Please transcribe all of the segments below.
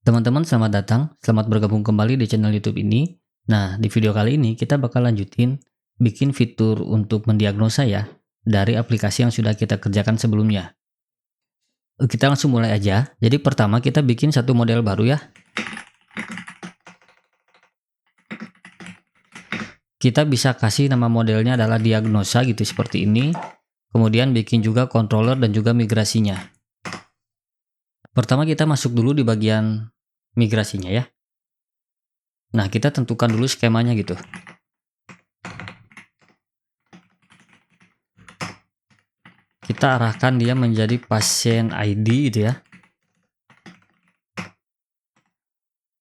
Teman-teman selamat datang, selamat bergabung kembali di channel YouTube ini. Nah, di video kali ini kita bakal lanjutin bikin fitur untuk mendiagnosa ya, dari aplikasi yang sudah kita kerjakan sebelumnya. Kita langsung mulai aja. Jadi pertama kita bikin satu model baru ya. Kita bisa kasih nama modelnya adalah diagnosa gitu seperti ini. Kemudian bikin juga controller dan juga migrasinya. Pertama kita masuk dulu di bagian migrasinya ya. Nah, kita tentukan dulu skemanya gitu. Kita arahkan dia menjadi pasien ID gitu ya.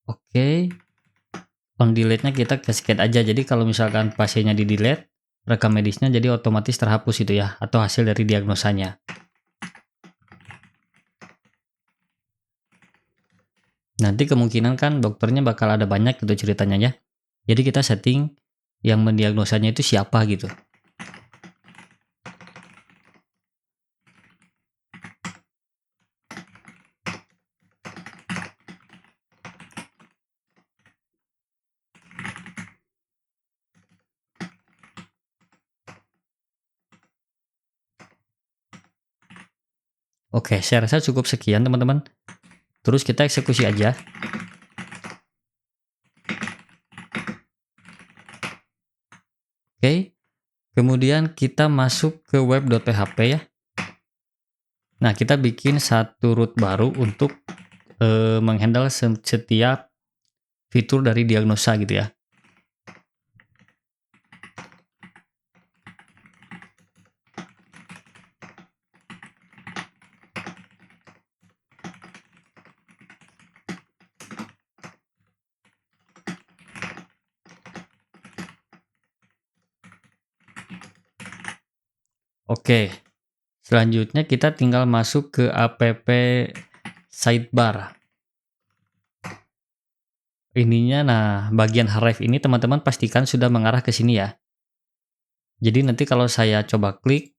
Oke. On delete-nya kita cascade aja. Jadi kalau misalkan pasiennya di delete, rekam medisnya jadi otomatis terhapus itu ya, atau hasil dari diagnosanya. Nanti kemungkinan kan dokternya bakal ada banyak gitu ceritanya ya. Jadi kita setting yang mendiagnosanya itu siapa gitu. Oke, saya rasa cukup sekian teman-teman. Terus kita eksekusi aja. Oke. Kemudian kita masuk ke web.php ya. Nah, kita bikin satu root baru untuk menghandle setiap fitur dari diagnosa gitu ya. Oke, selanjutnya kita tinggal masuk ke app sidebar. Ininya, nah bagian Href ini teman-teman pastikan sudah mengarah ke sini ya. Jadi nanti kalau saya coba klik,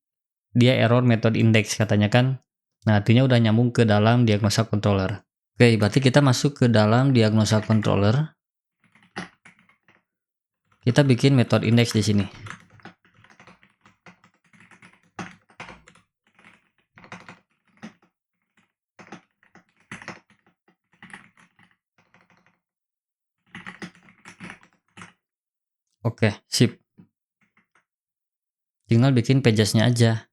dia error method index katanya kan. Nah artinya udah nyambung ke dalam diagnosa controller. Oke, berarti kita masuk ke dalam diagnosa controller. Kita bikin method index di sini. Oke, sip. Tinggal bikin pages-nya aja.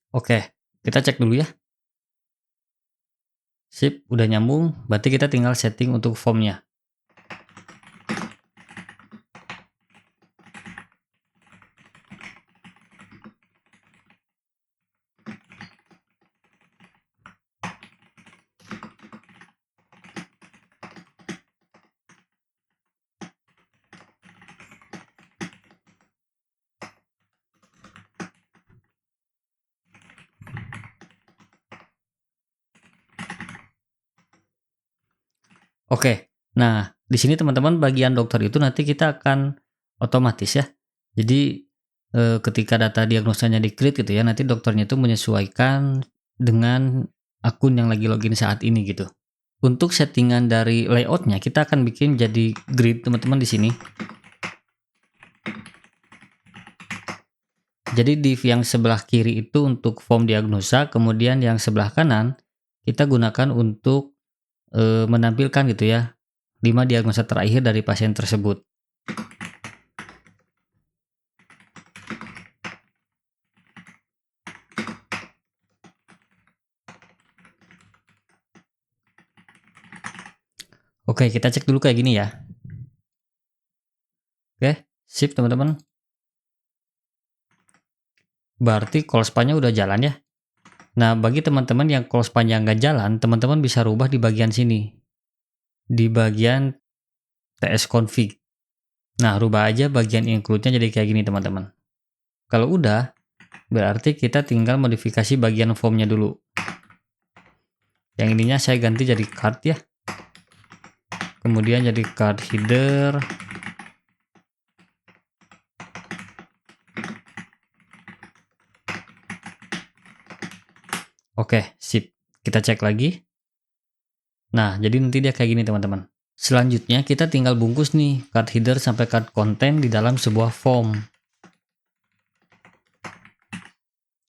Oke, kita cek dulu ya. Sip, udah nyambung. Berarti kita tinggal setting untuk formnya. Oke, nah di sini teman-teman bagian dokter itu nanti kita akan otomatis ya. Jadi ketika data diagnosanya di-create gitu ya, nanti dokternya itu menyesuaikan dengan akun yang lagi login saat ini gitu. Untuk settingan dari layoutnya kita akan bikin jadi grid teman-teman di sini. Jadi div yang sebelah kiri itu untuk form diagnosa, kemudian yang sebelah kanan kita gunakan untuk menampilkan gitu ya 5 diagnosa terakhir dari pasien tersebut. Oke, kita cek dulu kayak gini ya. Oke, sip teman-teman. Berarti call span-nya udah jalan ya. Nah, bagi teman-teman yang call span-nya nggak jalan, teman-teman bisa rubah di bagian sini. Di bagian TS config. Nah, rubah aja bagian include-nya jadi kayak gini teman-teman. Kalau udah, berarti kita tinggal modifikasi bagian form-nya dulu. Yang ininya saya ganti jadi card ya. Kemudian jadi card header. Oke, sip. Kita cek lagi. Nah, jadi nanti dia kayak gini teman-teman. Selanjutnya kita tinggal bungkus nih card header sampai card content di dalam sebuah form.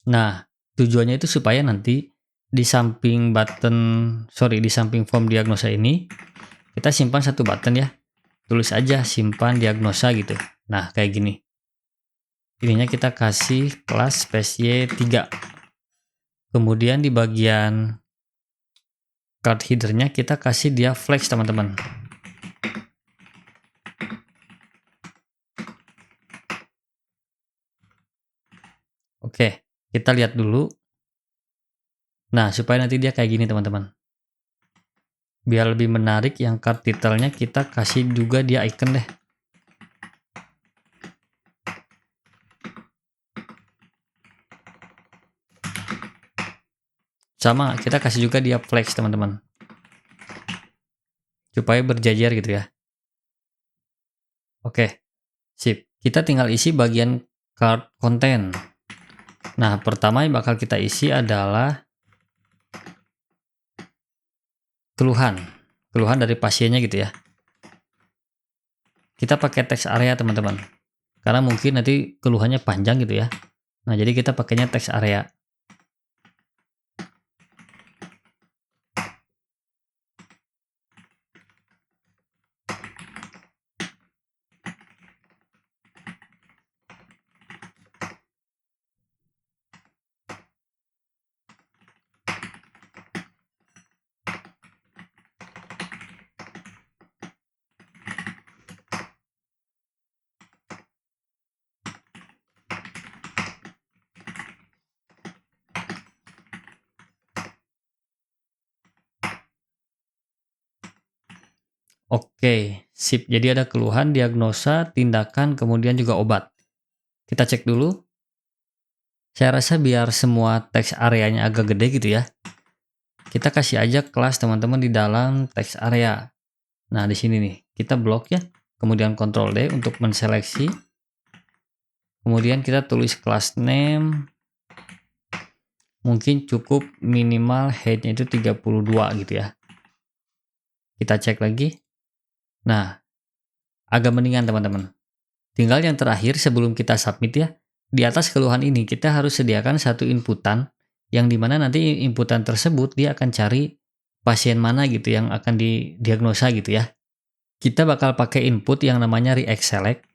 Nah, tujuannya itu supaya nanti di samping di samping form diagnosa ini, kita simpan satu button ya. Tulis aja simpan diagnosa gitu. Nah, kayak gini. Ininya kita kasih kelas space Y3. Kemudian di bagian card headernya kita kasih dia flex teman-teman. Oke, kita lihat dulu. Nah, supaya nanti dia kayak gini teman-teman. Biar lebih menarik yang card titelnya kita kasih juga dia icon deh. Sama, kita kasih juga dia flex teman-teman. Supaya berjajar gitu ya. Oke, sip. Kita tinggal isi bagian card content. Nah, pertama yang bakal kita isi adalah keluhan. Keluhan dari pasiennya gitu ya. Kita pakai teks area teman-teman. Karena mungkin nanti keluhannya panjang gitu ya. Nah, jadi kita pakainya teks area. Oke, sip. Jadi ada keluhan, diagnosa, tindakan, kemudian juga obat. Kita cek dulu. Saya rasa biar semua teks areanya agak gede gitu ya. Kita kasih aja kelas teman-teman di dalam teks area. Nah, di sini nih, kita blok ya. Kemudian Ctrl D untuk menseleksi. Kemudian kita tulis kelas name. Mungkin cukup minimal headnya itu 32 gitu ya. Kita cek lagi. Nah, agak mendingan teman-teman. Tinggal yang terakhir sebelum kita submit ya. Di atas keluhan ini kita harus sediakan satu inputan yang dimana nanti inputan tersebut dia akan cari pasien mana gitu yang akan didiagnosa gitu ya. Kita bakal pakai input yang namanya React Select.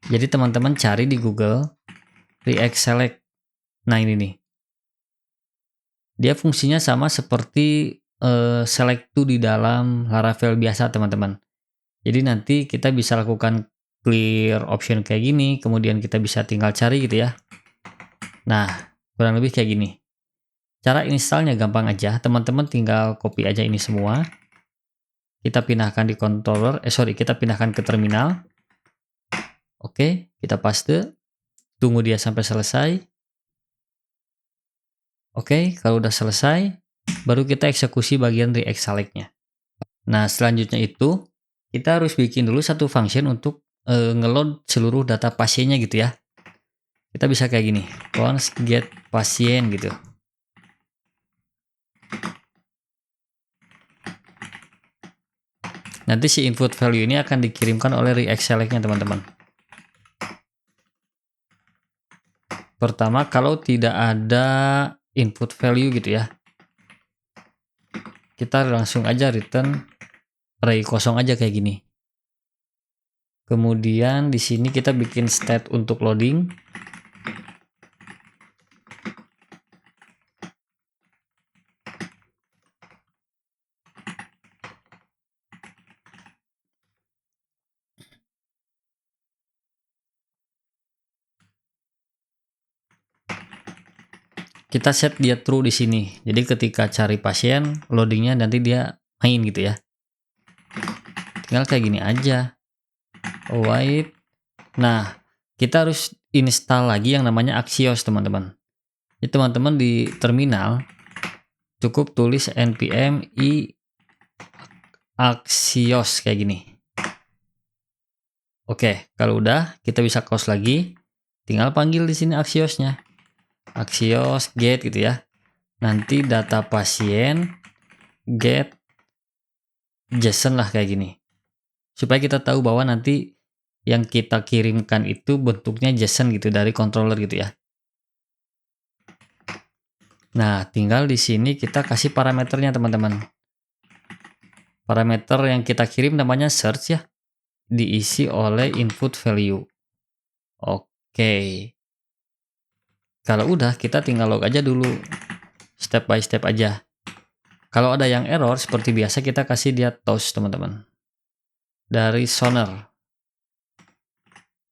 Jadi teman-teman cari di Google React Select. Nah ini nih. Dia fungsinya sama seperti select to di dalam Laravel biasa teman-teman. Jadi nanti kita bisa lakukan clear option kayak gini, kemudian kita bisa tinggal cari gitu ya. Nah, kurang lebih kayak gini. Cara installnya gampang aja, teman-teman tinggal copy aja ini semua. Kita pindahkan di controller, kita pindahkan ke terminal. Oke, kita paste. Tunggu dia sampai selesai. Oke, kalau udah selesai, baru kita eksekusi bagian React Select-nya. Nah, selanjutnya itu, kita harus bikin dulu satu function untuk ngeload seluruh data pasiennya gitu ya. Kita bisa kayak gini, const get pasien gitu. Nanti si input value ini akan dikirimkan oleh React Select-nya teman-teman. Pertama, kalau tidak ada input value gitu ya, kita langsung aja return array kosong aja kayak gini. Kemudian di sini kita bikin state untuk loading. kita set dia true di sini. Jadi ketika cari pasien, loadingnya nanti dia main gitu ya. Tinggal kayak gini aja. Wait. Nah, kita harus install lagi yang namanya Axios, teman-teman. Jadi teman-teman di terminal cukup tulis npm i Axios kayak gini. Oke, kalau udah kita bisa close lagi. Tinggal panggil di sini Axiosnya. Axios get gitu ya. Nanti data pasien get JSON lah kayak gini. Supaya kita tahu bahwa nanti yang kita kirimkan itu bentuknya JSON gitu dari controller gitu ya. Nah, tinggal di sini kita kasih parameternya, teman-teman. Parameter yang kita kirim namanya search ya. Diisi oleh input value. Oke. Kalau udah, kita tinggal log aja dulu. Step by step aja. Kalau ada yang error, seperti biasa kita kasih dia toast, teman-teman. Dari Sonar.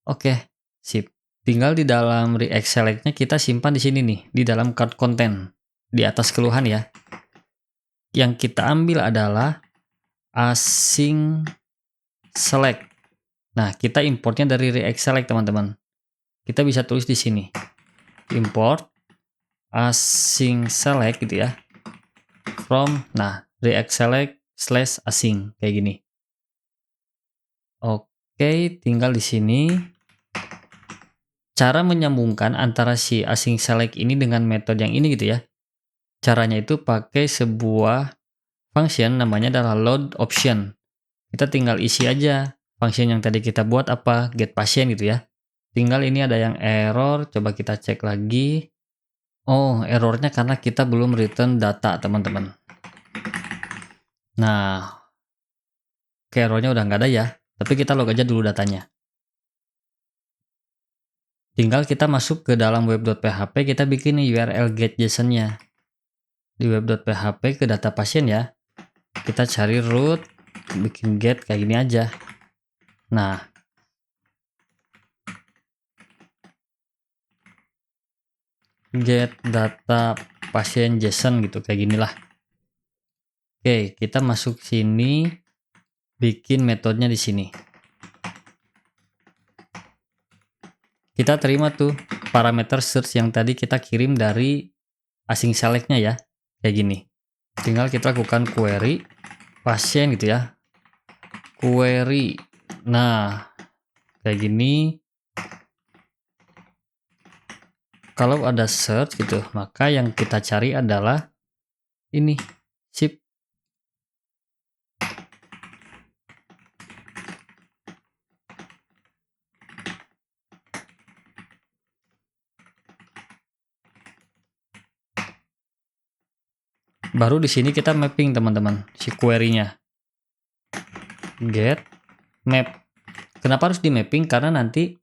Oke, sip. Tinggal di dalam React Select-nya kita simpan di sini nih, di dalam card content. Di atas keluhan ya. Yang kita ambil adalah async select. Nah, kita importnya dari React Select, teman-teman. Kita bisa tulis di sini. Import async select gitu ya. From, nah, React Select / async kayak gini. Oke, tinggal di sini. Cara menyambungkan antara si async select ini dengan metode yang ini gitu ya. Caranya itu pakai sebuah function namanya adalah load option. Kita tinggal isi aja function yang tadi kita buat apa, get pasien gitu ya. Tinggal ini ada yang error, coba kita cek lagi. Oh, errornya karena kita belum return data, teman-teman. Nah, errornya udah nggak ada ya, tapi kita log aja dulu datanya. Tinggal kita masuk ke dalam web.php, kita bikin nih URL get JSON-nya. Di web.php ke data pasien ya. Kita cari root, bikin get kayak gini aja. Nah, get data pasien JSON gitu kayak ginilah. Oke, kita masuk sini, bikin metodenya di sini. Kita terima tuh parameter search yang tadi kita kirim dari async select-nya ya, kayak gini. Tinggal kita lakukan query pasien gitu ya. Query. Nah, kayak gini. Kalau ada search gitu, maka yang kita cari adalah ini, sip. Baru di sini kita mapping, teman-teman, si query-nya. Get map. Kenapa harus di mapping? Karena nanti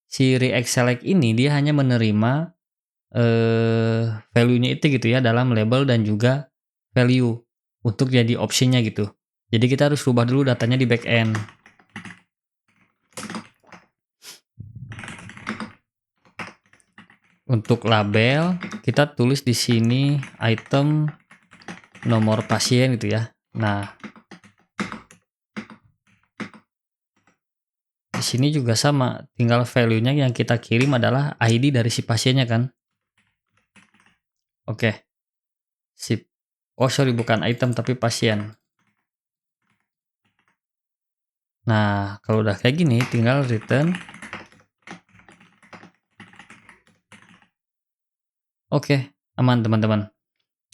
si React Select ini dia hanya menerima value-nya itu gitu ya, dalam label dan juga value untuk jadi optionnya gitu. Jadi kita harus rubah dulu datanya di backend. Untuk label kita tulis di sini item nomor pasien gitu ya. Nah, di sini juga sama, tinggal value-nya yang kita kirim adalah ID dari si pasiennya kan. Oke. Sip. Oh, sorry, bukan item tapi pasien. Nah, kalau udah kayak gini tinggal return. Oke, aman teman-teman.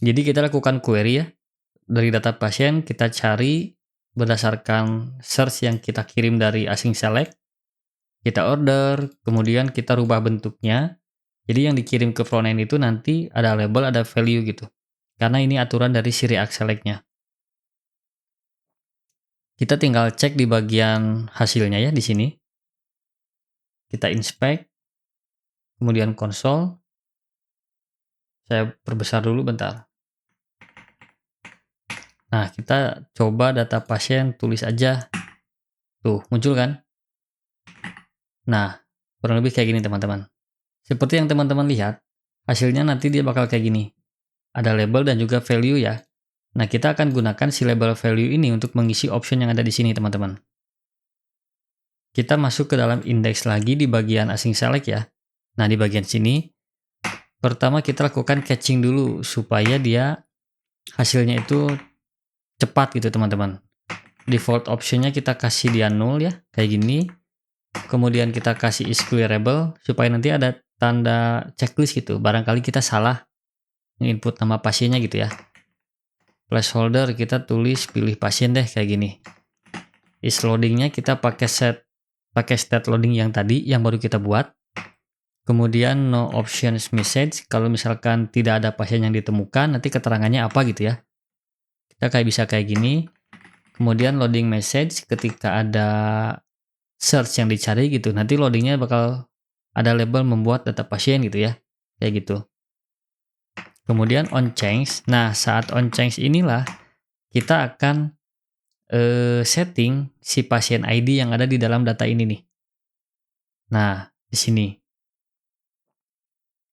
Jadi kita lakukan query ya. Dari data pasien kita cari berdasarkan search yang kita kirim dari async select. Kita order, kemudian kita rubah bentuknya. Jadi yang dikirim ke frontend itu nanti ada label, ada value gitu. Karena ini aturan dari si React Select-nya. Kita tinggal cek di bagian hasilnya ya di sini. Kita inspect, kemudian console. Saya perbesar dulu bentar. Nah, kita coba data pasien, tulis aja. Tuh, muncul kan? Nah, kurang lebih kayak gini teman-teman. Seperti yang teman-teman lihat, hasilnya nanti dia bakal kayak gini. Ada label dan juga value ya. Nah, kita akan gunakan si label value ini untuk mengisi option yang ada di sini, teman-teman. Kita masuk ke dalam index lagi di bagian async select ya. Nah, di bagian sini, pertama kita lakukan catching dulu supaya dia hasilnya itu cepat gitu, teman-teman. Default optionnya kita kasih dia null ya, kayak gini. Kemudian kita kasih is clearable supaya nanti ada tanda checklist gitu. Barangkali kita salah input nama pasiennya gitu ya. Placeholder kita tulis pilih pasien deh kayak gini. Is loadingnya kita pakai state loading yang tadi yang baru kita buat. Kemudian no options message, kalau misalkan tidak ada pasien yang ditemukan nanti keterangannya apa gitu ya. Kita bisa kayak gini. Kemudian loading message ketika ada search yang dicari gitu, nanti loadingnya bakal ada label membuat data pasien gitu ya, kayak gitu. Kemudian on change, nah saat on change inilah kita akan setting si pasien ID yang ada di dalam data ini nih. Nah, di sini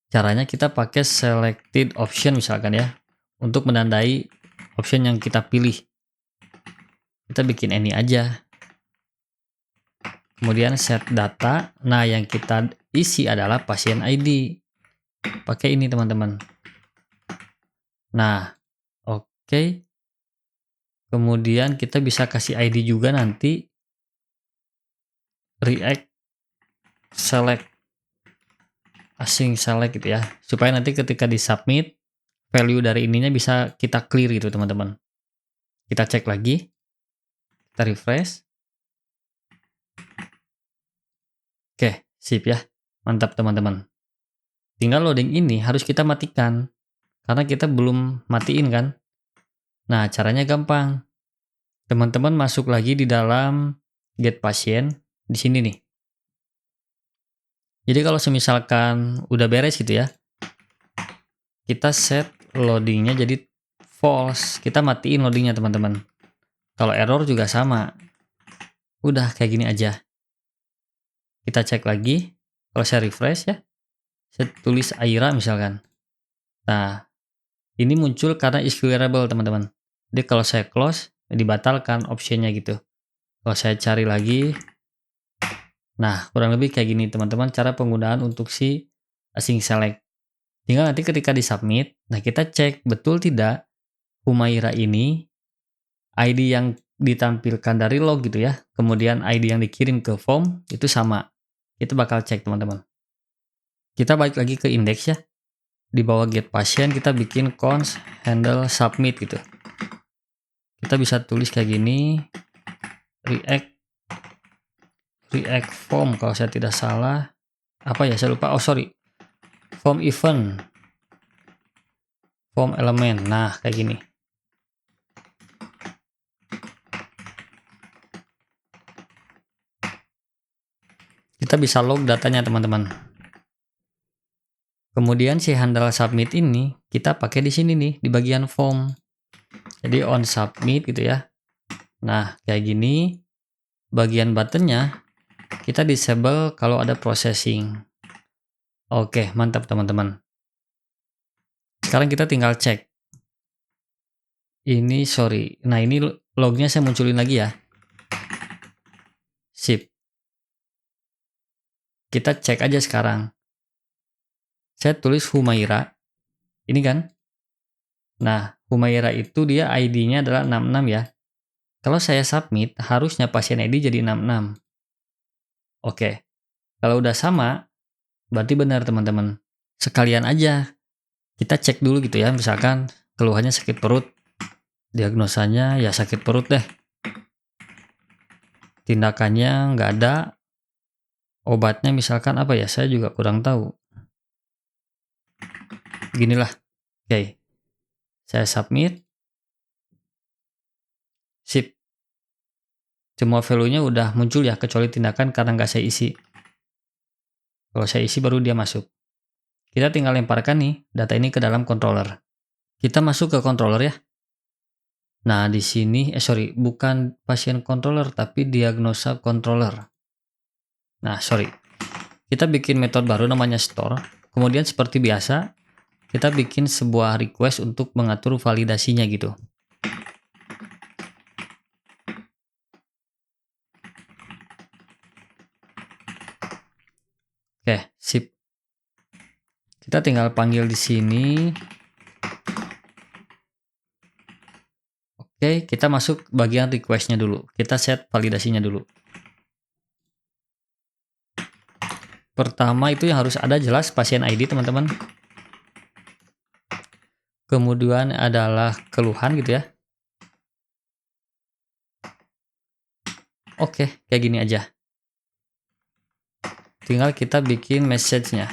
caranya kita pakai selected option misalkan ya, untuk menandai option yang kita pilih. Kita bikin any aja. Kemudian set data, nah yang kita isi adalah pasien ID. Pakai ini teman-teman. Nah, oke. Kemudian kita bisa kasih ID juga nanti. React select async select gitu ya. Supaya nanti ketika di submit, value dari ininya bisa kita clear gitu teman-teman. Kita cek lagi. Kita refresh. Oke, sip ya. Mantap teman-teman. Tinggal loading ini harus kita matikan. Karena kita belum matiin kan. Nah, caranya gampang. Teman-teman masuk lagi di dalam get pasien. Di sini nih. Jadi kalau semisalkan udah beres gitu ya. Kita set loadingnya jadi false. Kita matiin loadingnya teman-teman. Kalau error juga sama. Udah kayak gini aja. Kita cek lagi. Kalau saya refresh ya. Saya tulis Aira misalkan. Nah, ini muncul karena is clearable teman-teman. Jadi kalau saya close, dibatalkan optionnya gitu. Kalau saya cari lagi. Nah, kurang lebih kayak gini teman-teman cara penggunaan untuk si async select. Tinggal nanti ketika disubmit, nah kita cek betul tidak Humaira ini ID yang ditampilkan dari log gitu ya, kemudian ID yang dikirim ke form itu sama. Kita bakal cek teman-teman. Kita balik lagi ke index ya. Di bawah get pasien kita bikin const handle submit gitu. Kita bisa tulis kayak gini, react form kalau saya tidak salah. Apa ya, saya lupa. Oh sorry, form event, form element. Nah kayak gini. Kita bisa log datanya teman-teman. Kemudian si handle submit ini kita pakai di sini nih di bagian form. Jadi on submit gitu ya. Nah kayak gini. Bagian buttonnya kita disable kalau ada processing. Oke mantap teman-teman. Sekarang kita tinggal cek. Ini sorry. Nah ini lognya saya munculin lagi ya. Sip. Kita cek aja sekarang. Saya tulis Humaira. Ini kan. Nah, Humaira itu dia ID-nya adalah 66 ya. Kalau saya submit, harusnya pasien ID jadi 66. Oke. Kalau udah sama, berarti benar teman-teman. Sekalian aja. Kita cek dulu gitu ya. Misalkan keluhannya sakit perut. Diagnosanya ya sakit perut deh. Tindakannya nggak ada. Obatnya misalkan apa ya? Saya juga kurang tahu. Ginilah. Oke. Saya submit. Sip. Semua value-nya udah muncul ya, kecuali tindakan karena nggak saya isi. Kalau saya isi baru dia masuk. Kita tinggal lemparkan nih data ini ke dalam controller. Kita masuk ke controller ya. Nah di sini, bukan pasien controller tapi diagnosa controller. Nah sorry. Kita bikin metode baru namanya store. Kemudian seperti biasa, kita bikin sebuah request untuk mengatur validasinya gitu. Oke, sip. Kita tinggal panggil di sini. Oke, kita masuk bagian request-nya dulu. Kita set validasinya dulu. Pertama itu yang harus ada jelas pasien ID, teman-teman. Kemudian adalah keluhan gitu ya. Oke, kayak gini aja. Tinggal kita bikin message-nya.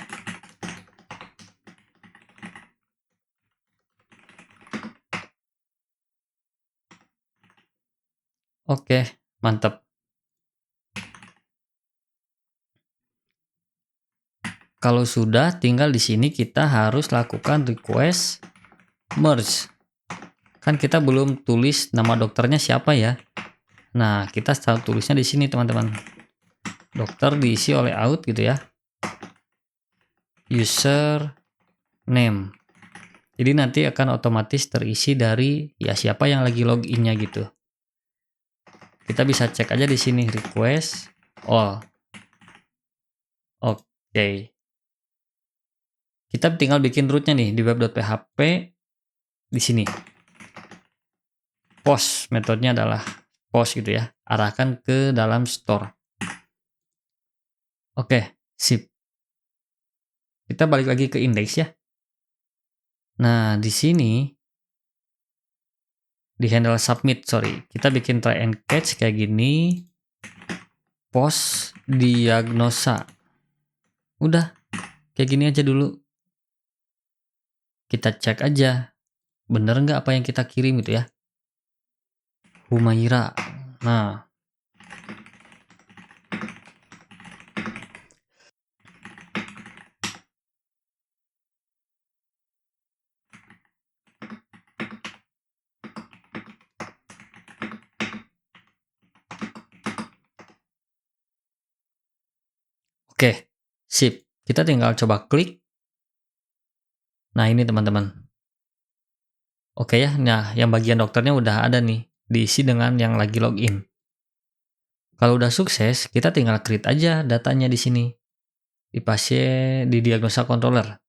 Oke, mantap. Kalau sudah, tinggal di sini kita harus lakukan request merge. Kan kita belum tulis nama dokternya siapa ya. Nah, kita start tulisnya di sini, teman-teman. Dokter diisi oleh out gitu ya. User name. Jadi nanti akan otomatis terisi dari ya siapa yang lagi loginnya gitu. Kita bisa cek aja di sini request all. Oke. Kita tinggal bikin rootnya nih di web.php di sini. Post metodenya adalah post gitu ya. Arahkan ke dalam store. Oke, sip. Kita balik lagi ke index ya. Nah, di sini di handle submit, sorry. Kita bikin try and catch kayak gini. Post diagnosa. Udah, kayak gini aja dulu. Kita cek aja. Bener nggak apa yang kita kirim gitu ya. Humaira. Nah, oke, sip. Kita tinggal coba klik. Nah, ini teman-teman. Oke ya, nah yang bagian dokternya udah ada nih. Diisi dengan yang lagi login. Kalau udah sukses, kita tinggal create aja datanya di sini. Di pasien, di diagnosa controller.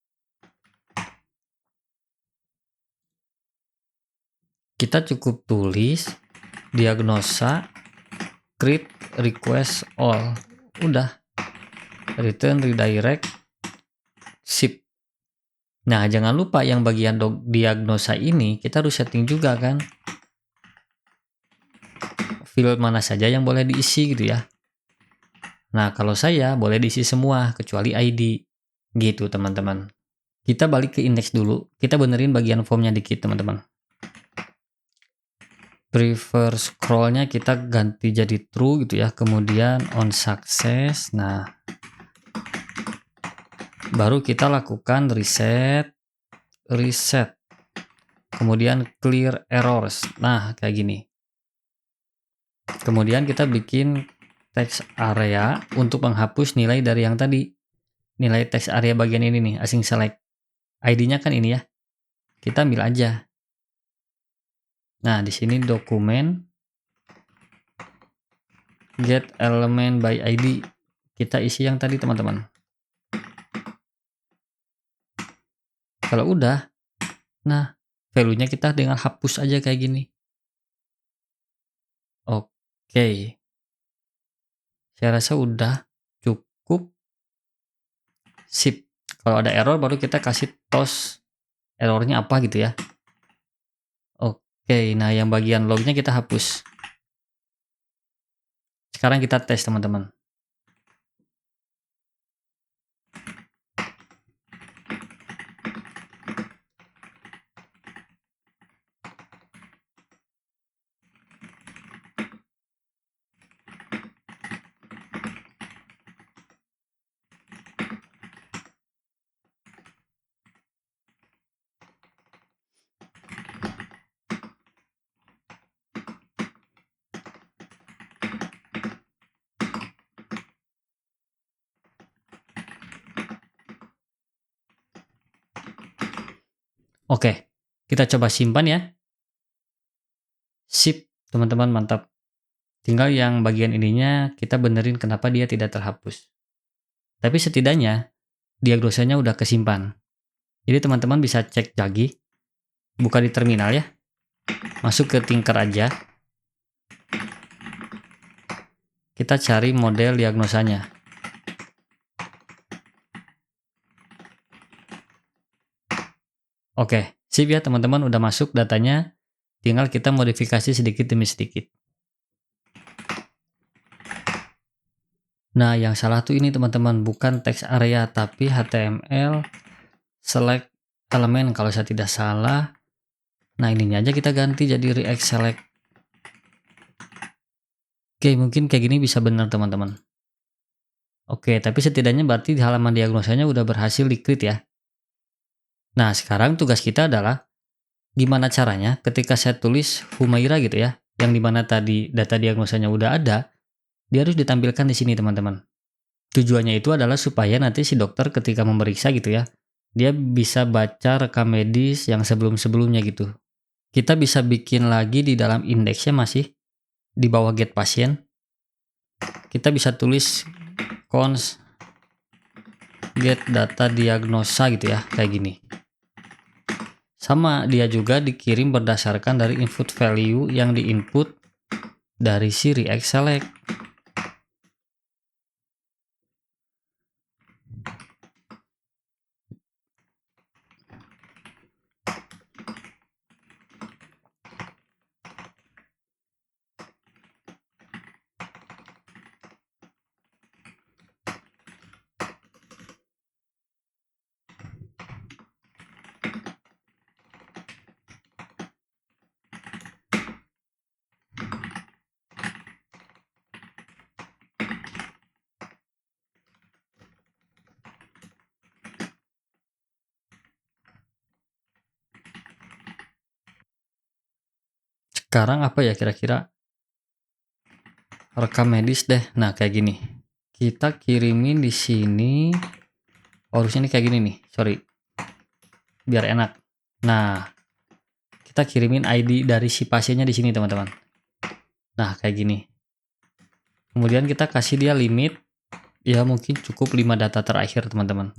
Kita cukup tulis diagnosa create request all. Udah. Return redirect sip. Nah, jangan lupa yang bagian diagnosa ini kita harus setting juga kan. Field mana saja yang boleh diisi gitu ya. Nah, kalau saya boleh diisi semua kecuali ID. Gitu, teman-teman. Kita balik ke index dulu. Kita benerin bagian formnya dikit, teman-teman. Prefer scrollnya kita ganti jadi true gitu ya. Kemudian on success. Nah, baru kita lakukan reset. Kemudian clear errors. Nah, kayak gini. Kemudian kita bikin text area untuk menghapus nilai dari yang tadi. Nilai text area bagian ini nih, asing select. ID-nya kan ini ya. Kita ambil aja. Nah, di sini dokumen get element by ID. Kita isi yang tadi, teman-teman. Kalau udah, nah, value-nya kita tinggal hapus aja kayak gini. Oke. Saya rasa udah cukup. Sip. Kalau ada error baru kita kasih toss errornya apa gitu ya. Oke, nah yang bagian lognya kita hapus. Sekarang kita tes, teman-teman. Oke, kita coba simpan ya. Sip, teman-teman, mantap. Tinggal yang bagian ininya kita benerin kenapa dia tidak terhapus. Tapi setidaknya diagnosanya udah kesimpan. Jadi teman-teman bisa cek lagi, buka di terminal ya, masuk ke Tinker aja. Kita cari model diagnosanya. Oke, sip ya teman-teman, udah masuk datanya. Tinggal kita modifikasi sedikit demi sedikit. Nah, yang salah tuh ini teman-teman, bukan text area tapi HTML select elemen kalau saya tidak salah. Nah, ininya aja kita ganti jadi React select. Oke, mungkin kayak gini bisa benar teman-teman. Oke, tapi setidaknya berarti di halaman diagnosanya udah berhasil di-create ya. Nah, sekarang tugas kita adalah gimana caranya ketika saya tulis Humaira gitu ya, yang dimana tadi data diagnosanya udah ada, dia harus ditampilkan di sini teman-teman. Tujuannya itu adalah supaya nanti si dokter ketika memeriksa gitu ya, dia bisa baca rekam medis yang sebelum-sebelumnya gitu. Kita bisa bikin lagi di dalam indeksnya masih di bawah get pasien. Kita bisa tulis cons get data diagnosa gitu ya, kayak gini. Sama dia juga dikirim berdasarkan dari input value yang diinput dari si React Select. Sekarang apa ya kira-kira? Rekam medis deh. Nah, kayak gini. Kita kirimin di sini. Harusnya ini kayak gini nih. Sorry. Biar enak. Nah, kita kirimin ID dari si pasiennya di sini, teman-teman. Nah, kayak gini. Kemudian kita kasih dia limit. Ya, mungkin cukup 5 data terakhir, teman-teman.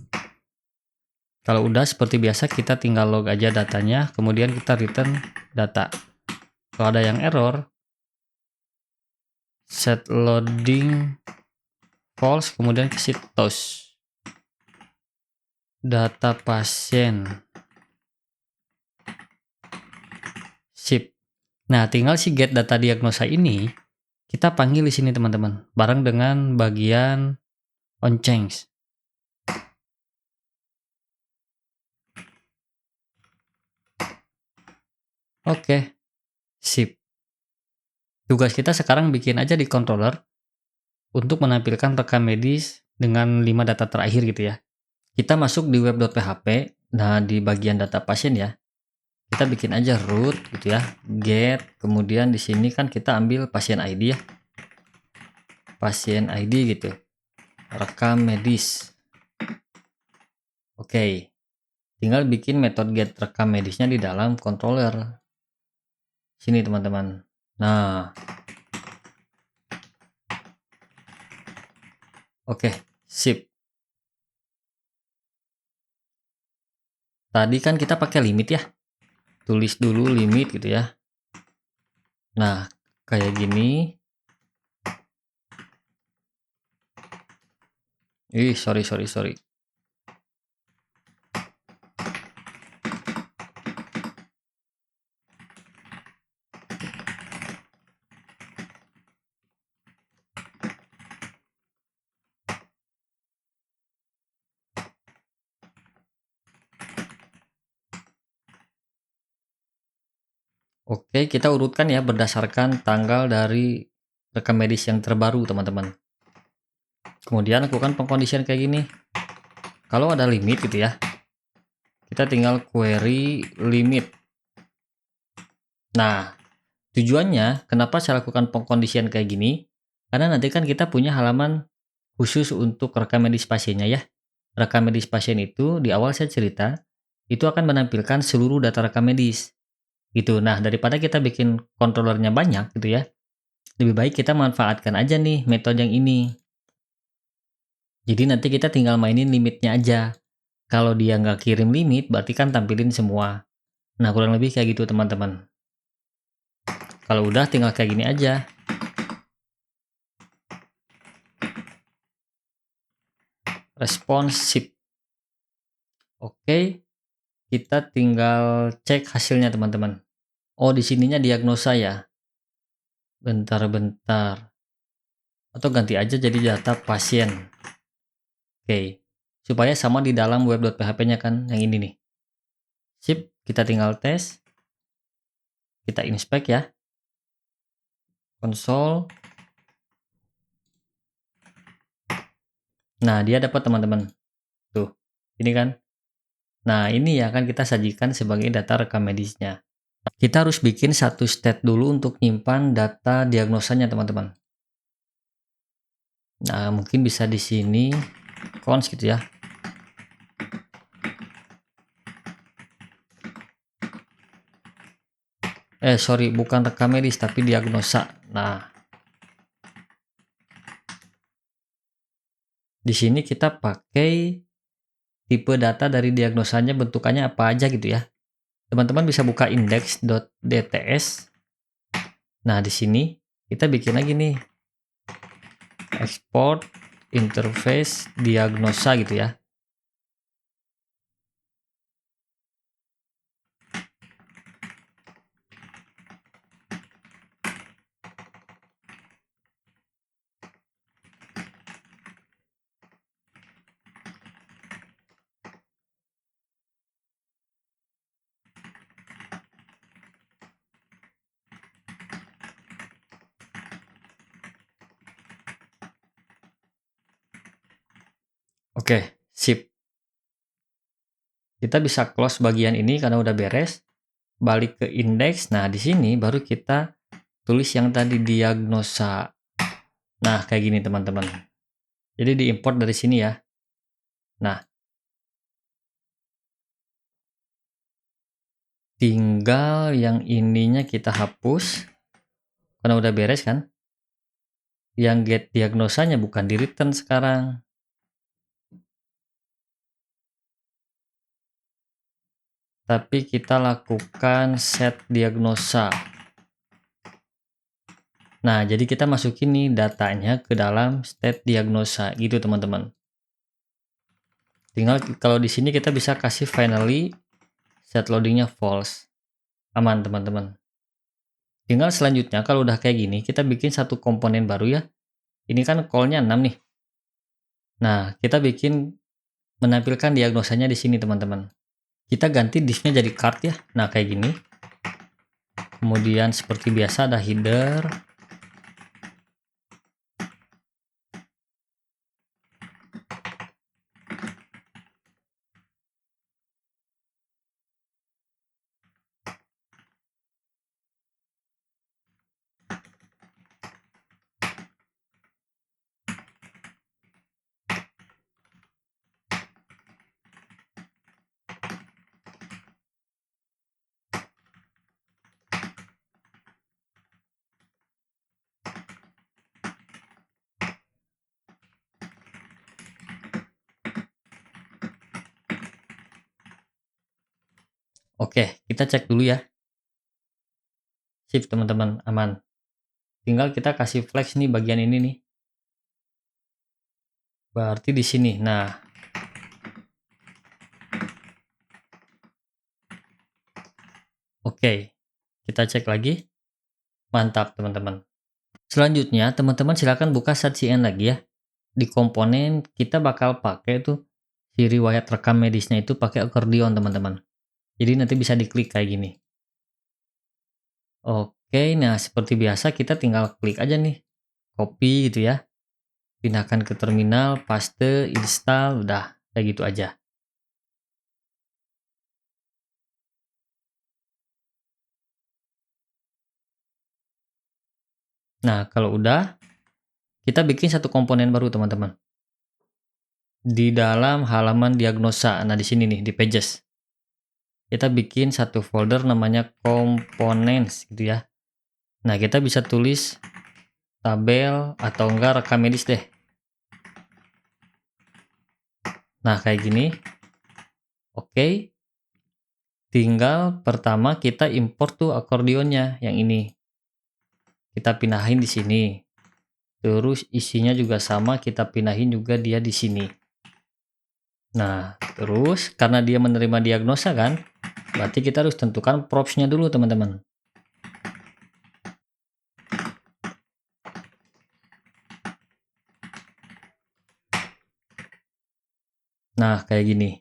Kalau udah seperti biasa, kita tinggal log aja datanya. Kemudian kita return data. Kalau ada yang error, set loading false, kemudian kasih toast data pasien. Sip. Nah, tinggal si get data diagnosa ini kita panggil di sini teman-teman, bareng dengan bagian on change. Oke. Sip. Tugas kita sekarang bikin aja di controller untuk menampilkan rekam medis dengan 5 data terakhir gitu ya. Kita masuk di web.php, nah di bagian data pasien ya. Kita bikin aja root gitu ya, get, kemudian di sini kan kita ambil pasien ID ya. Pasien ID gitu. Rekam medis. Oke. Tinggal bikin metode get rekam medisnya di dalam controller. Sini teman-teman. Nah. Oke, sip. Tadi kan kita pakai limit ya. Tulis dulu limit gitu ya. Nah, kayak gini. Sorry. Oke, kita urutkan ya berdasarkan tanggal dari rekam medis yang terbaru, teman-teman. Kemudian lakukan pengkondisian kayak gini. Kalau ada limit gitu ya, kita tinggal query limit. Nah, tujuannya kenapa saya lakukan pengkondisian kayak gini? Karena nanti kan kita punya halaman khusus untuk rekam medis pasiennya ya. Rekam medis pasien itu di awal saya cerita, itu akan menampilkan seluruh data rekam medis gitu. Nah, daripada kita bikin controllernya banyak gitu ya, lebih baik kita manfaatkan aja nih metode yang ini. Jadi nanti kita tinggal mainin limitnya aja. Kalau dia nggak kirim limit, berarti kan tampilin semua. Nah, kurang lebih kayak gitu teman-teman. Kalau udah tinggal kayak gini aja. Responsif. Oke, kita tinggal cek hasilnya teman-teman. Oh, di sininya diagnosa ya. Bentar-bentar. Atau ganti aja jadi data pasien. Oke. Supaya sama di dalam web.php-nya kan yang ini nih. Sip, kita tinggal tes. Kita inspect ya. Konsol. Nah, dia dapat teman-teman. Tuh, ini kan. Nah, ini ya akan kita sajikan sebagai data rekam medisnya. Kita harus bikin satu state dulu untuk nyimpan data diagnosanya, teman-teman. Nah, mungkin bisa di sini cons gitu ya. Sorry, bukan rekam medis tapi diagnosa. Nah, di sini kita pakai tipe data dari diagnosanya bentukannya apa aja gitu ya. Teman-teman bisa buka index.dts. Nah, di sini kita bikin lagi nih export interface diagnosa gitu ya. Oke, sip. Kita bisa close bagian ini karena udah beres. Balik ke index. Nah, di sini baru kita tulis yang tadi diagnosa. Nah, kayak gini teman-teman. Jadi diimport dari sini ya. Nah, tinggal yang ininya kita hapus. Karena udah beres kan. Yang get diagnosanya bukan di return sekarang. Tapi kita lakukan set diagnosa. Nah, jadi kita masukin nih datanya ke dalam state diagnosa gitu teman-teman. Tinggal kalau di sini kita bisa kasih finally set loadingnya false. Aman teman-teman. Tinggal selanjutnya kalau udah kayak gini kita bikin satu komponen baru ya. Ini kan call-nya 6 nih. Nah, kita bikin menampilkan diagnosanya di sini teman-teman. Kita ganti disknya jadi card ya. Nah, kayak gini. Kemudian seperti biasa ada header. Oke, kita cek dulu ya. Sip teman-teman, aman. Tinggal kita kasih flex nih bagian ini nih. Berarti di sini. Nah, oke. Kita cek lagi. Mantap teman-teman. Selanjutnya, teman-teman silakan buka SATCN lagi ya. Di komponen kita bakal pakai tuh si riwayat rekam medisnya itu pakai akordeon teman-teman. Jadi nanti bisa diklik kayak gini. Oke, nah seperti biasa kita tinggal klik aja nih. Copy gitu ya. Pindahkan ke terminal, paste, install, udah kayak gitu aja. Nah, kalau udah, kita bikin satu komponen baru teman-teman. Di dalam halaman diagnosa, nah di sini nih, di pages. kita bikin satu folder namanya components gitu ya. Nah, kita bisa tulis tabel atau enggak rekam medis deh. Nah, kayak gini. Oke. Tinggal pertama kita import tuh akordionnya yang ini. Kita pindahin di sini. Terus isinya juga sama, kita pindahin juga dia di sini. Nah, terus karena dia menerima diagnosa kan, berarti kita harus tentukan props-nya dulu, teman-teman. Nah, kayak gini.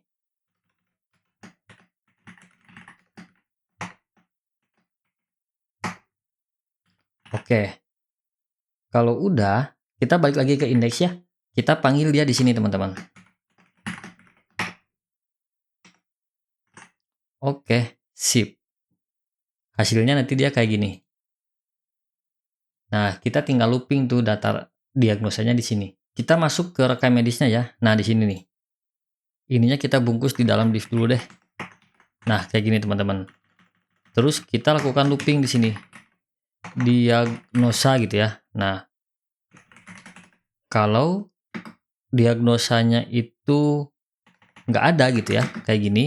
Oke. Kalau udah, kita balik lagi ke indeks ya. Kita panggil dia di sini, teman-teman. Oke, sip. Hasilnya nanti dia kayak gini. Nah, kita tinggal looping tuh data diagnosanya di sini. Kita masuk ke rekam medisnya ya. Nah, di sini nih. Ininya kita bungkus di dalam div dulu deh. Nah, kayak gini, teman-teman. Terus kita lakukan looping di sini. Diagnosa gitu ya. Nah, kalau diagnosanya itu nggak ada gitu ya, kayak gini,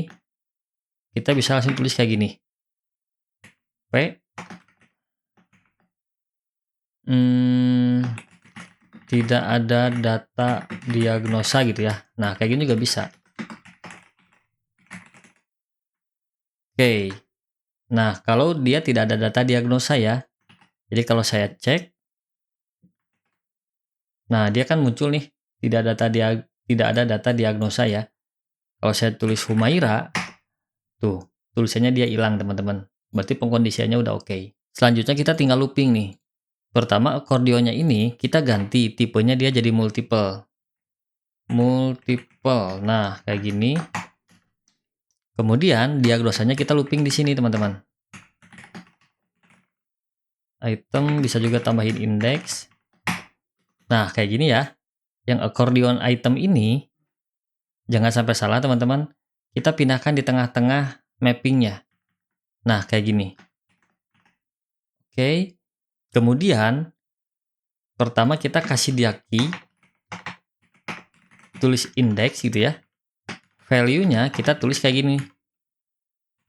kita bisa langsung tulis kayak gini. P tidak ada data diagnosa gitu ya. Nah, kayak gini juga bisa. Oke. Nah, kalau dia tidak ada data diagnosa ya. Jadi kalau saya cek, nah dia kan muncul nih, tidak ada data diagnosa ya. Kalau saya tulis Humaira, tuh, tulisannya dia hilang, teman-teman. Berarti pengkondisiannya udah oke. Selanjutnya kita tinggal looping nih. Pertama, akordionnya ini kita ganti tipenya dia jadi multiple. Multiple. Nah, kayak gini. Kemudian diagnosanya kita looping di sini, teman-teman. Item bisa juga tambahin indeks. Nah, kayak gini ya. Yang akordion item ini jangan sampai salah, teman-teman. Kita pindahkan di tengah-tengah mappingnya. Nah, kayak gini. Oke. Kemudian pertama kita kasih dia key, tulis indeks gitu ya. Value-nya kita tulis kayak gini.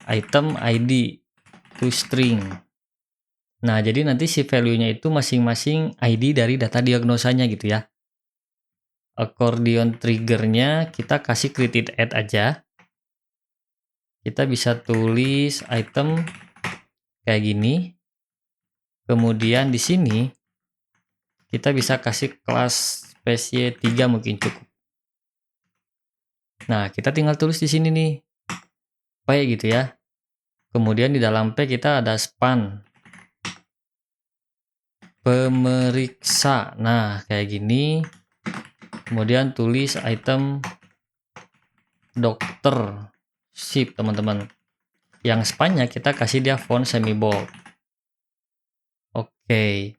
Item ID to string. Nah, jadi nanti si value-nya itu masing-masing ID dari data diagnosanya gitu ya. Accordion trigger-nya kita kasih created add aja. Kita bisa tulis item kayak gini. Kemudian di sini kita bisa kasih kelas spesies 3 mungkin cukup. Nah, kita tinggal tulis di sini nih. P gitu ya. Kemudian di dalam P kita ada span. Pemeriksa. Nah, kayak gini. Kemudian tulis item dokter. Sip, teman-teman. Yang spannya kita kasih dia font semi bold. Oke.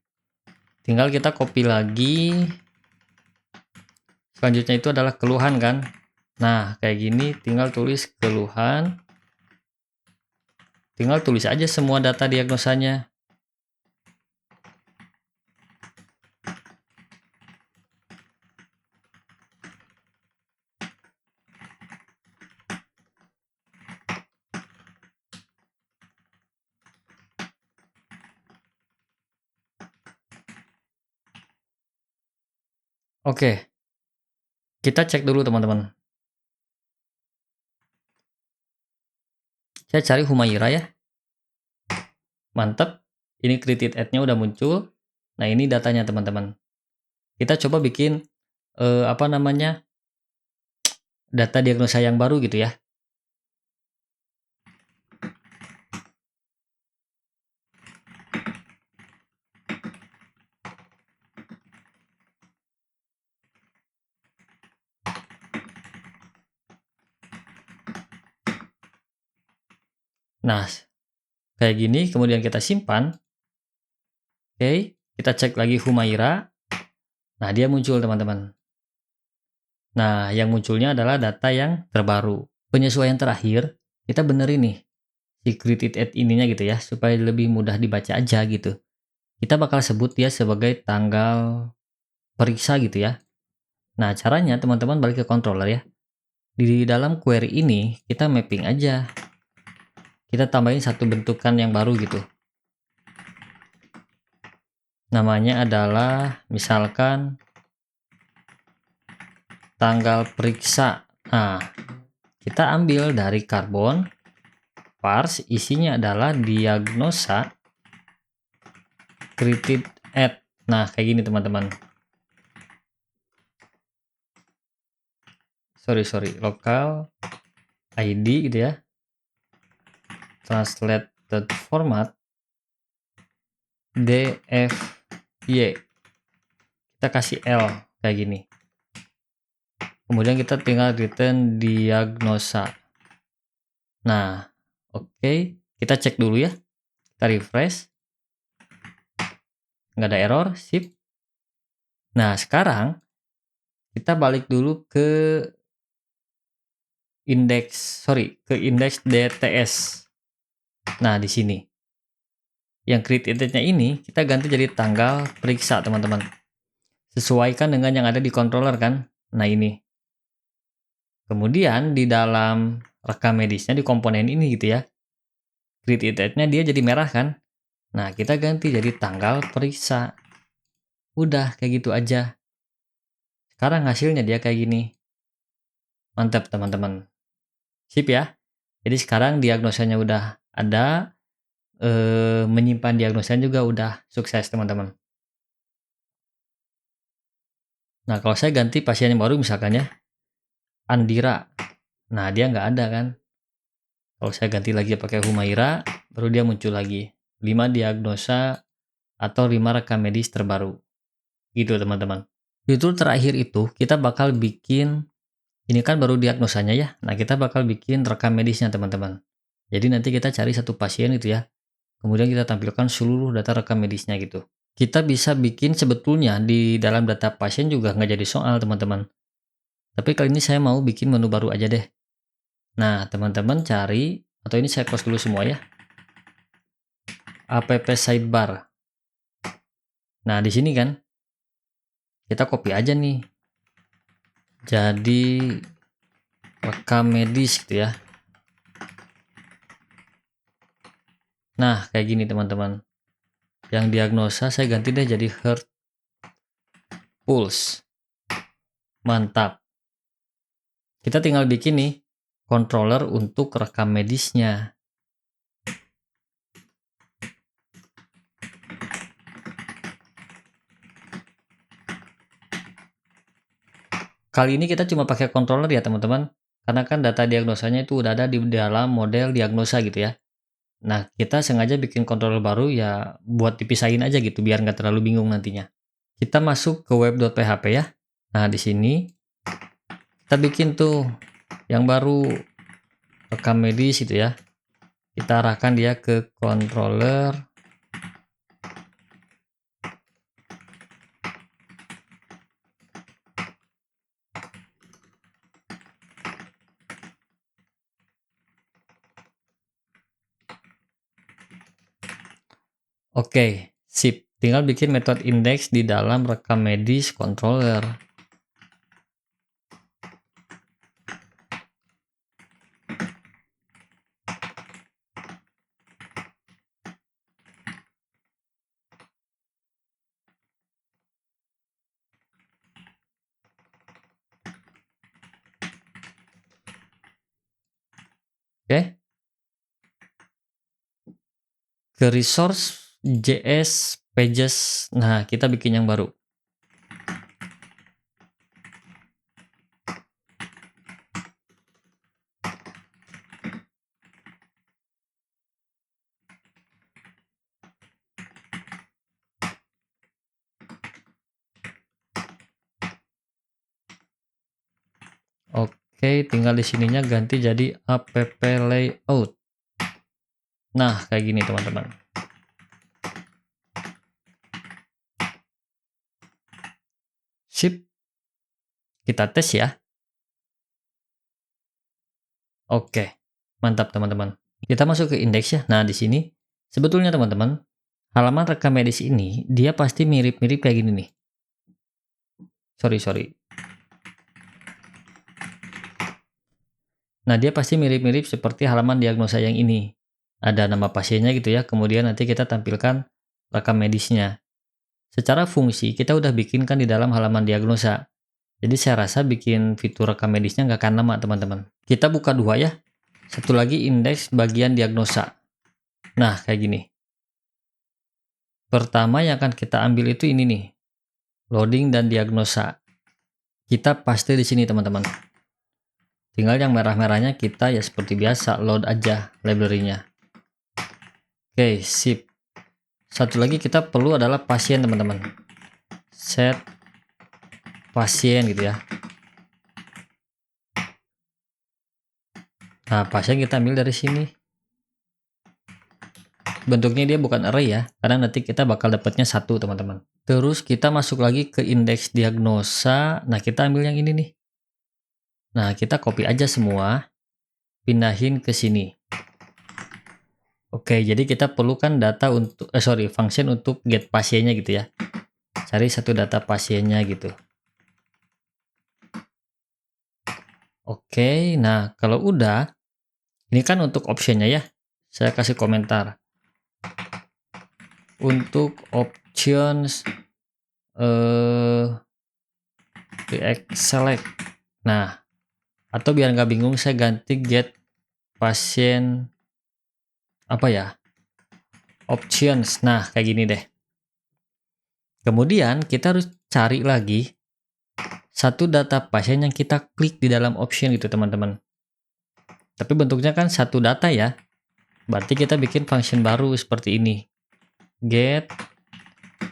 Tinggal kita copy lagi. Selanjutnya itu adalah keluhan kan. Nah, kayak gini tinggal tulis keluhan. Tinggal tulis aja semua data diagnosanya. Oke. Kita cek dulu, teman-teman. Saya cari Humaira ya. Mantap. Ini created add-nya udah muncul. Nah, ini datanya, teman-teman. Kita coba bikin data diagnosa yang baru gitu ya. Nah, kayak gini, kemudian kita simpan. Oke, kita cek lagi Humaira. Nah, dia muncul, teman-teman. Nah, yang munculnya adalah data yang terbaru. Penyesuaian terakhir, kita benerin nih. si created at ininya gitu ya, supaya lebih mudah dibaca aja gitu. Kita bakal sebut dia sebagai tanggal periksa gitu ya. Nah, caranya teman-teman balik ke controller ya. Di dalam query ini kita mapping aja. Kita tambahin satu bentukan yang baru gitu. Namanya adalah misalkan tanggal periksa. Nah, kita ambil dari karbon, parse isinya adalah diagnosa created at. Nah, kayak gini teman-teman. Sorry, lokal ID gitu ya. Translated format dfy. Kita kasih L kayak gini. Kemudian kita tinggal return diagnosa. Nah, oke. Kita cek dulu ya. Kita refresh. Nggak ada error, sip. Nah, sekarang kita balik dulu ke indeks DTS. Nah, di sini. Yang create-nya ini kita ganti jadi tanggal periksa, teman-teman. Sesuaikan dengan yang ada di controller kan. Nah, ini. Kemudian di dalam rekam medisnya di komponen ini gitu ya. Create-nya dia jadi merah kan. Nah, kita ganti jadi tanggal periksa. Udah, kayak gitu aja. Sekarang hasilnya dia kayak gini. Mantap, teman-teman. Sip ya. Jadi sekarang diagnosanya udah ada, menyimpan diagnosanya juga udah sukses, teman-teman. Nah, kalau saya ganti pasien yang baru misalkan ya, Andira. Nah, dia nggak ada kan. Kalau saya ganti lagi pakai Humaira, baru dia muncul lagi. 5 diagnosa atau 5 rekam medis terbaru. Gitu, teman-teman. Fitur terakhir itu, kita bakal bikin, ini kan baru diagnosanya ya. Nah, kita bakal bikin rekam medisnya, teman-teman. Jadi nanti kita cari satu pasien gitu ya. Kemudian kita tampilkan seluruh data rekam medisnya gitu. Kita bisa bikin sebetulnya di dalam data pasien juga nggak jadi soal, teman-teman. Tapi kali ini saya mau bikin menu baru aja deh. Nah, teman-teman cari, atau ini saya close dulu semua ya. App sidebar. Nah, di sini kan kita copy aja nih. Jadi rekam medis gitu ya. Nah, kayak gini teman-teman. Yang diagnosa saya ganti deh jadi heart pulse. Mantap. Kita tinggal bikin nih controller untuk rekam medisnya. Kali ini kita cuma pakai controller ya teman-teman. Karena kan data diagnosanya itu udah ada di dalam model diagnosa gitu ya. Nah, kita sengaja bikin controller baru ya buat dipisahin aja gitu biar nggak terlalu bingung nantinya. Kita masuk ke web.php ya. Nah, di sini kita bikin tuh yang baru rekam medis gitu ya. Kita arahkan dia ke controller. Oke, sip. Tinggal bikin metode index di dalam rekam medis controller. Oke. Ke resource JS pages. Nah, kita bikin yang baru. Oke, tinggal di sininya ganti jadi app layout. Nah, kayak gini teman-teman. Sip. Kita tes ya. Oke, mantap teman-teman. Kita masuk ke indeks ya. Nah, di sini sebetulnya teman-teman, halaman rekam medis ini dia pasti mirip-mirip kayak gini nih. Sorry. Nah, dia pasti mirip-mirip seperti halaman diagnosa yang ini. Ada nama pasiennya gitu ya, kemudian nanti kita tampilkan rekam medisnya. Secara fungsi, kita udah bikinkan di dalam halaman diagnosa. Jadi saya rasa bikin fitur rekam medisnya nggak akan lama, teman-teman. Kita buka dua ya. Satu lagi indeks bagian diagnosa. Nah, kayak gini. Pertama yang akan kita ambil itu ini nih. Loading dan diagnosa. Kita paste di sini, teman-teman. Tinggal yang merah-merahnya kita ya seperti biasa, load aja library-nya. Oke, sip. Satu lagi kita perlu adalah pasien, teman-teman. Set pasien gitu ya. Nah, pasien kita ambil dari sini. Bentuknya dia bukan array ya, karena nanti kita bakal dapatnya satu, teman-teman. Terus kita masuk lagi ke indeks diagnosa. Nah, kita ambil yang ini nih. Nah, kita copy aja semua, pindahin ke sini. Oke, jadi kita perlukan data untuk function untuk get pasiennya gitu ya. Cari satu data pasiennya gitu. Oke, nah kalau udah, ini kan untuk optionnya ya. Saya kasih komentar. Untuk options select. Nah, atau biar nggak bingung saya ganti get pasien apa ya? Options. Nah, kayak gini deh. Kemudian kita harus cari lagi satu data pasien yang kita klik di dalam option gitu, teman-teman. Tapi bentuknya kan satu data ya. Berarti kita bikin function baru seperti ini. Get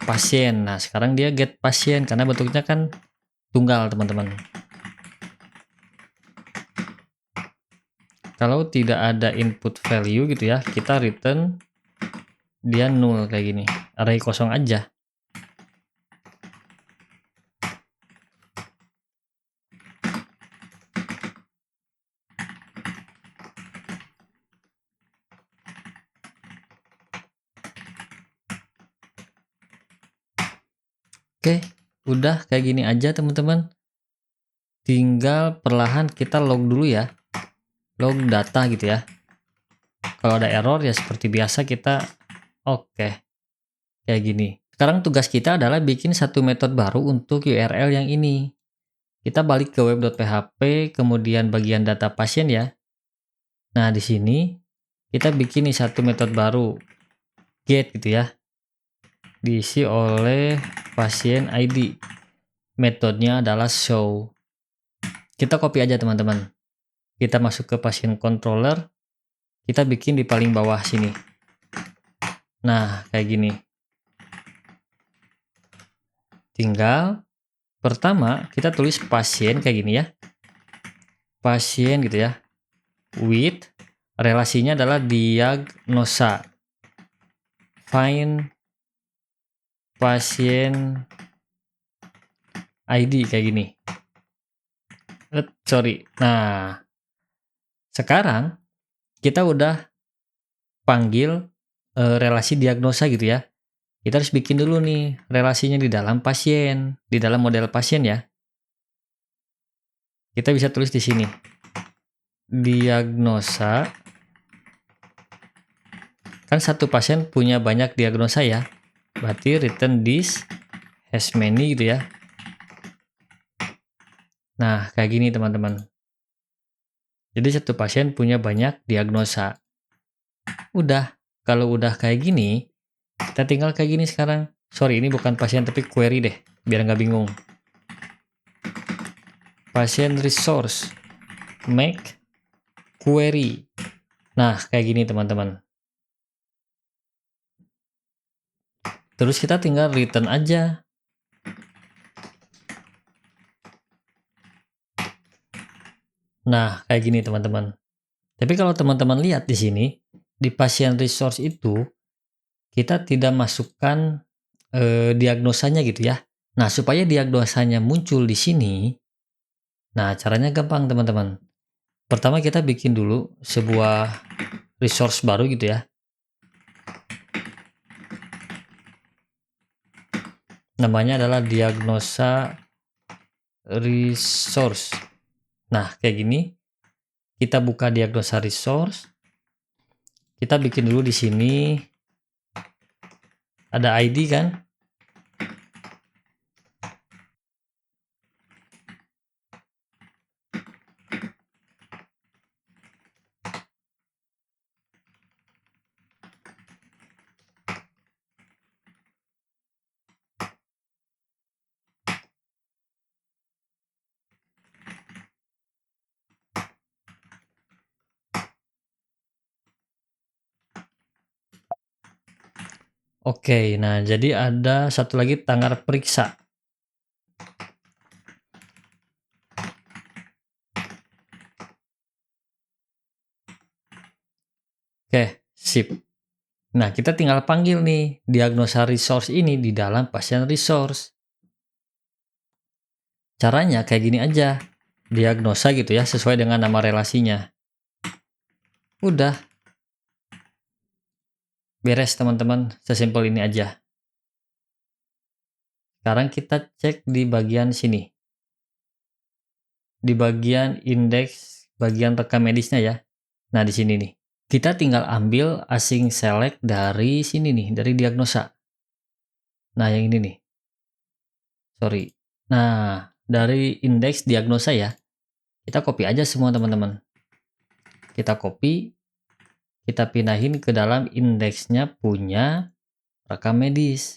pasien. Nah, sekarang dia get pasien karena bentuknya kan tunggal, teman-teman. Kalau tidak ada input value gitu ya, kita return dia null kayak gini. Array kosong aja. Oke, udah kayak gini aja, teman-teman. Tinggal perlahan kita log dulu ya. Log data gitu ya. Kalau ada error ya seperti biasa kita oke. Kayak gini. Sekarang tugas kita adalah bikin satu metode baru untuk URL yang ini. Kita balik ke web.php, kemudian bagian data pasien ya. Nah, di sini kita bikin nih satu metode baru. Get gitu ya. Diisi oleh pasien ID. Metodenya adalah show. Kita copy aja, teman-teman. Kita masuk ke pasien controller. Kita bikin di paling bawah sini. Nah, kayak gini. Tinggal pertama kita tulis pasien kayak gini ya. Pasien gitu ya. With relasinya adalah diagnosa. Find pasien ID kayak gini. Sorry. Nah, sekarang kita udah panggil relasi diagnosa gitu ya. Kita harus bikin dulu nih relasinya di dalam pasien, di dalam model pasien ya. Kita bisa tulis di sini. Diagnosa. Kan satu pasien punya banyak diagnosa ya. Berarti return this has many gitu ya. Nah, kayak gini teman-teman. Jadi satu pasien punya banyak diagnosa. Udah, kalau udah kayak gini, kita tinggal kayak gini sekarang. Sorry, ini bukan pasien tapi query deh, biar nggak bingung. Pasien resource, make query. Nah, kayak gini teman-teman. Terus kita tinggal return aja. Nah, kayak gini teman-teman. Tapi kalau teman-teman lihat di sini, di pasien resource itu, kita tidak masukkan diagnosanya gitu ya. Nah, supaya diagnosanya muncul di sini, nah caranya gampang teman-teman. Pertama kita bikin dulu sebuah resource baru gitu ya. Namanya adalah diagnosa resource. Nah, kayak gini. Kita buka diagnosa resource. Kita bikin dulu di sini ada ID kan? Oke, nah jadi ada satu lagi tanggal periksa. Oke, sip. Nah, kita tinggal panggil nih diagnosa resource ini di dalam pasien resource. Caranya kayak gini aja. Diagnosa gitu ya, sesuai dengan nama relasinya. Udah. Beres teman-teman, sesimpel ini aja. Sekarang kita cek di bagian sini. Di bagian indeks, bagian rekam medisnya ya. Nah, di sini nih. Kita tinggal ambil asing select dari sini nih, dari diagnosa. Nah, yang ini nih. Sorry. Nah, dari indeks diagnosa ya. Kita copy aja semua teman-teman. Kita copy, kita pindahin ke dalam indeksnya punya rekam medis.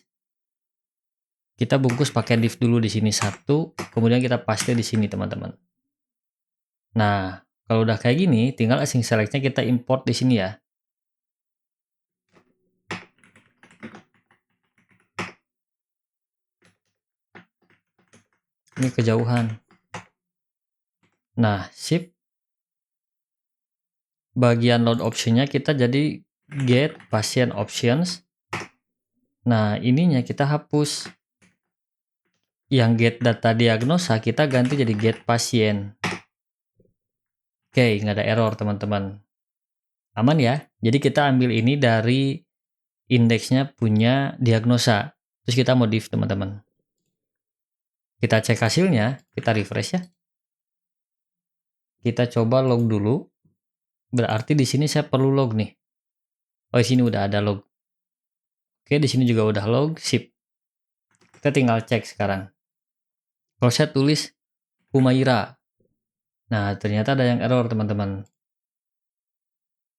Kita bungkus pakai div dulu di sini satu, kemudian kita paste di sini teman-teman. Nah, kalau udah kayak gini, tinggal asing selectnya kita import di sini ya. Ini kejauhan. Nah, sip. Bagian load optionnya kita jadi get patient options. Nah, ininya kita hapus. Yang get data diagnosa kita ganti jadi get pasien. Oke, nggak ada error teman-teman. Aman ya? Jadi kita ambil ini dari indeksnya punya diagnosa. Terus kita modif teman-teman. Kita cek hasilnya, kita refresh ya. Kita coba log dulu. Berarti di sini saya perlu log nih. Oh, di sini udah ada log. Oke, di sini juga udah log, sip. Kita tinggal cek sekarang. Kalau saya tulis Humaira. Nah, ternyata ada yang error, teman-teman.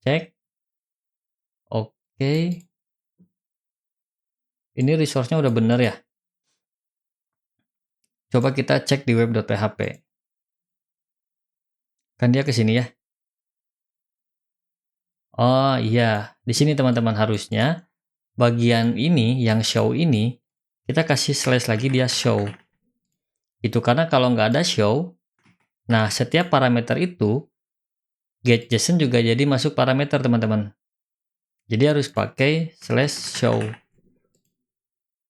Cek. Oke. Ini resource-nya udah bener ya. Coba kita cek di web.php. Kan dia ke sini ya. Oh iya, di sini teman-teman harusnya bagian ini yang show ini kita kasih slash lagi dia show. Itu karena kalau nggak ada show, nah setiap parameter itu get.json juga jadi masuk parameter teman-teman. Jadi harus pakai slash show.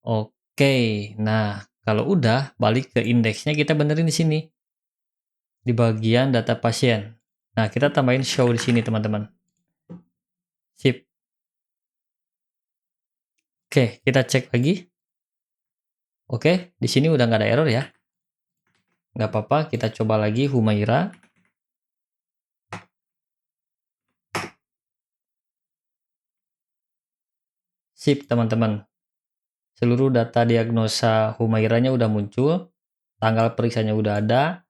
Oke, nah kalau udah balik ke indeksnya kita benerin di sini di bagian data pasien. Nah kita tambahin show di sini teman-teman. Sip. Oke, kita cek lagi. Oke, di sini udah nggak ada error ya. Nggak apa-apa, kita coba lagi Humaira. Sip teman-teman. Seluruh data diagnosa Humairanya udah muncul, tanggal periksanya udah ada,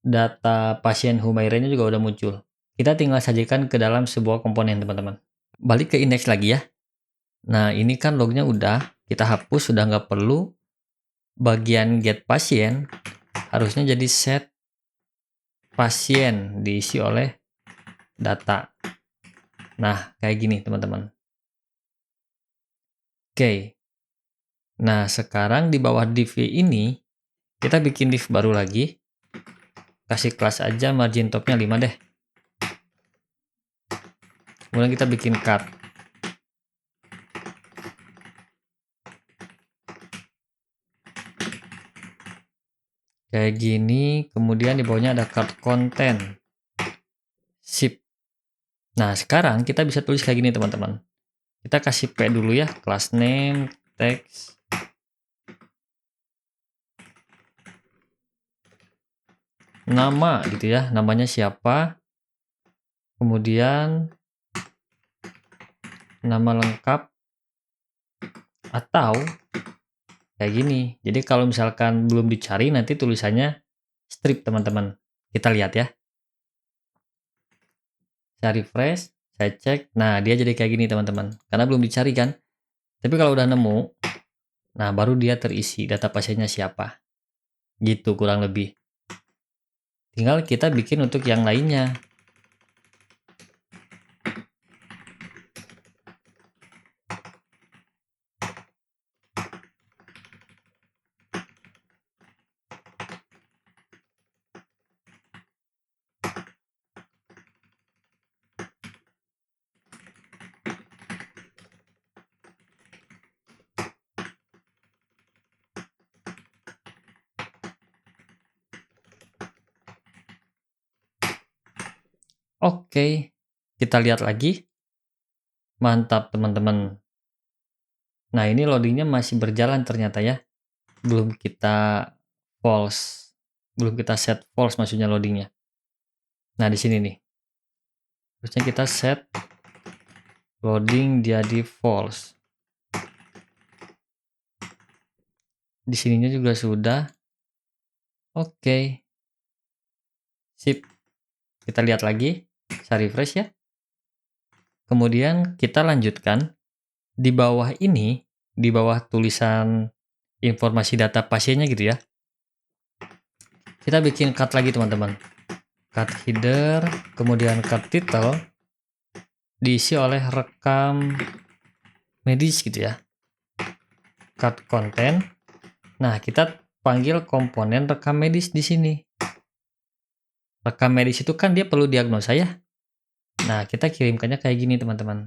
data pasien Humairanya juga udah muncul. Kita tinggal sajikan ke dalam sebuah komponen teman-teman. Balik ke indeks lagi ya. Nah ini kan lognya udah, kita hapus, sudah nggak perlu. Bagian get pasien harusnya jadi set pasien diisi oleh data. Nah kayak gini teman-teman. Oke. Nah sekarang di bawah div ini kita bikin div baru lagi. Kasih kelas aja margin topnya 5 deh. Kemudian kita bikin cut. Kayak gini, kemudian di bawahnya ada cut content. Sip. Nah, sekarang kita bisa tulis kayak gini teman-teman. Kita kasih P dulu ya, class name, text, nama gitu ya, namanya siapa, kemudian nama lengkap, atau kayak gini. Jadi kalau misalkan belum dicari nanti tulisannya strip teman-teman. Kita lihat ya. Saya refresh, saya cek. Nah, dia jadi kayak gini teman-teman. Karena belum dicari kan. Tapi kalau udah nemu, nah baru dia terisi data pasiennya siapa. Gitu kurang lebih. Tinggal kita bikin untuk yang lainnya. Oke, kita lihat lagi. Mantap teman-teman. Nah, ini loadingnya masih berjalan ternyata ya. Belum kita false. Belum kita set false maksudnya loadingnya. Nah, di sini nih. Terusnya kita set loading jadi false. Di sininya juga sudah. Oke. Sip. Kita lihat lagi. Saya refresh ya. Kemudian kita lanjutkan. Di bawah ini, di bawah tulisan informasi data pasiennya gitu ya. Kita bikin cut lagi teman-teman. Cut header, kemudian cut title. Diisi oleh rekam medis gitu ya. Cut content. Nah, kita panggil komponen rekam medis di sini. Rekam medis itu kan dia perlu diagnosa ya. Nah, kita kirimkannya kayak gini teman-teman.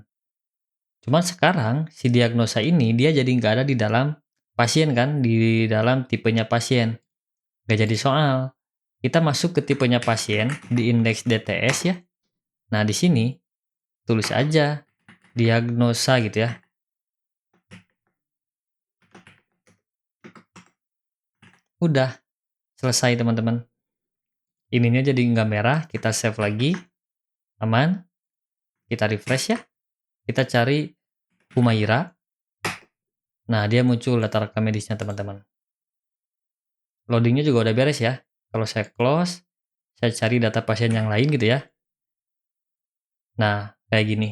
Cuman sekarang si diagnosa ini dia jadi nggak ada di dalam pasien kan, di dalam tipenya pasien. Nggak jadi soal. Kita masuk ke tipenya pasien di indeks DTS ya. Nah, di sini tulis aja diagnosa gitu ya. Udah selesai teman-teman. Ininya jadi nggak merah, kita save lagi. Aman. Kita refresh ya. Kita cari Humaira. Nah, dia muncul data rekam medisnya teman-teman. Loadingnya juga udah beres ya. Kalau saya close, saya cari data pasien yang lain gitu ya. Nah, kayak gini.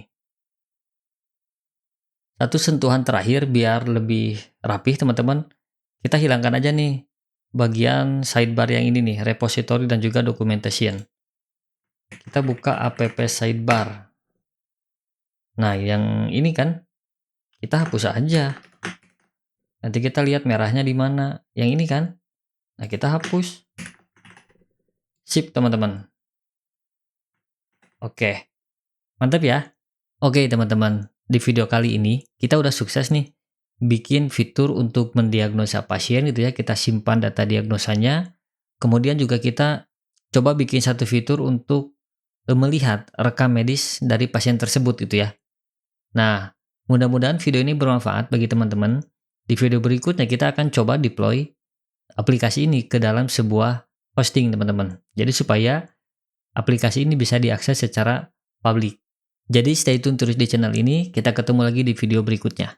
Satu sentuhan terakhir biar lebih rapih teman-teman. Kita hilangkan aja nih bagian sidebar yang ini nih, repository dan juga documentation. Kita buka app sidebar. Nah, yang ini kan kita hapus aja. Nanti kita lihat merahnya di mana. Yang ini kan. Nah, kita hapus. Sip, teman-teman. Oke. Mantap ya. Oke, teman-teman. Di video kali ini, kita udah sukses nih. Bikin fitur untuk mendiagnosa pasien gitu ya. Kita simpan data diagnosanya. Kemudian juga kita coba bikin satu fitur untuk melihat rekam medis dari pasien tersebut gitu ya. Nah, mudah-mudahan video ini bermanfaat bagi teman-teman. Di video berikutnya kita akan coba deploy aplikasi ini ke dalam sebuah hosting teman-teman. Jadi supaya aplikasi ini bisa diakses secara publik. Jadi stay tune terus di channel ini, kita ketemu lagi di video berikutnya.